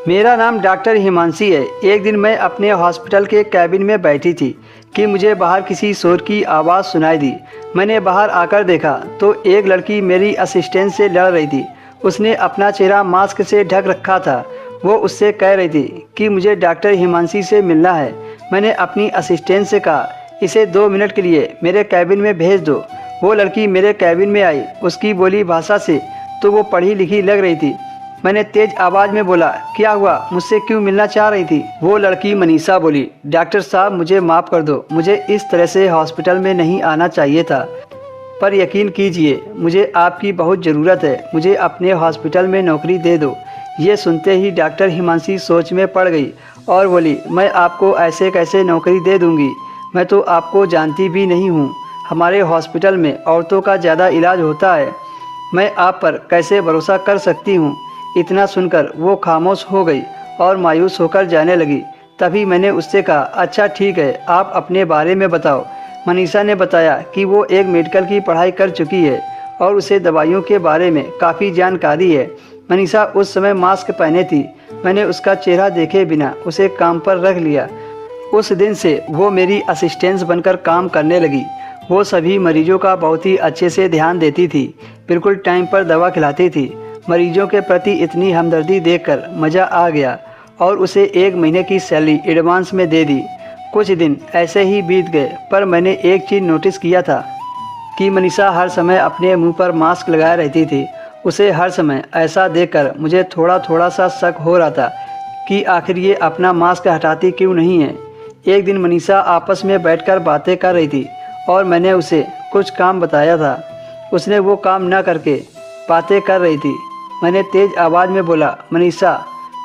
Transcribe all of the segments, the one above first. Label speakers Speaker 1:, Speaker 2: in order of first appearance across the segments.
Speaker 1: मेरा नाम डॉक्टर हिमांशी है। एक दिन मैं अपने हॉस्पिटल के कैबिन में बैठी थी कि मुझे बाहर किसी शोर की आवाज़ सुनाई दी। मैंने बाहर आकर देखा तो एक लड़की मेरी असिस्टेंट से लड़ रही थी। उसने अपना चेहरा मास्क से ढक रखा था। वो उससे कह रही थी कि मुझे डॉक्टर हिमांशी से मिलना है। मैंने अपनी असिस्टेंट से कहा, इसे 2 मिनट के लिए मेरे कैबिन में भेज दो। वो लड़की मेरे कैबिन में आई। उसकी बोली भाषा से तो वो पढ़ी लिखी लग रही थी। मैंने तेज आवाज़ में बोला, क्या हुआ, मुझसे क्यों मिलना चाह रही थी? वो लड़की मनीषा बोली, डॉक्टर साहब मुझे माफ़ कर दो, मुझे इस तरह से हॉस्पिटल में नहीं आना चाहिए था, पर यकीन कीजिए मुझे आपकी बहुत ज़रूरत है। मुझे अपने हॉस्पिटल में नौकरी दे दो। ये सुनते ही डॉक्टर हिमांशी सोच में पड़ गई और बोली, मैं आपको ऐसे कैसे नौकरी दे दूँगी? मैं तो आपको जानती भी नहीं हूँ। हमारे हॉस्पिटल में औरतों का ज़्यादा इलाज होता है। मैं आप पर कैसे भरोसा कर सकती हूँ? इतना सुनकर वो खामोश हो गई और मायूस होकर जाने लगी। तभी मैंने उससे कहा, अच्छा ठीक है, आप अपने बारे में बताओ। मनीषा ने बताया कि वो एक मेडिकल की पढ़ाई कर चुकी है और उसे दवाइयों के बारे में काफ़ी जानकारी है। मनीषा उस समय मास्क पहने थी। मैंने उसका चेहरा देखे बिना उसे काम पर रख लिया। उस दिन से वो मेरी असिस्टेंस बनकर काम करने लगी। वो सभी मरीजों का बहुत ही अच्छे से ध्यान देती थी, बिल्कुल टाइम पर दवा खिलाती थी। मरीजों के प्रति इतनी हमदर्दी देखकर मज़ा आ गया और उसे 1 महीने की सैलरी एडवांस में दे दी। कुछ दिन ऐसे ही बीत गए, पर मैंने एक चीज़ नोटिस किया था कि मनीषा हर समय अपने मुंह पर मास्क लगाए रहती थी। उसे हर समय ऐसा देखकर मुझे थोड़ा थोड़ा सा शक हो रहा था कि आखिर ये अपना मास्क हटाती क्यों नहीं है। एक दिन मनीषा आपस में बैठकर बातें कर रही थी और मैंने उसे कुछ काम बताया था। उसने वो काम न करके बातें कर रही थी। मैंने तेज़ आवाज़ में बोला, मनीषा,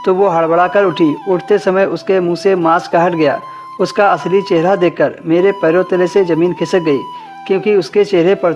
Speaker 1: तो वो हड़बड़ा कर उठी। उठते समय उसके मुंह से मास्क हट गया। उसका असली चेहरा देखकर मेरे पैरों तले से ज़मीन खिसक गई, क्योंकि उसके चेहरे पर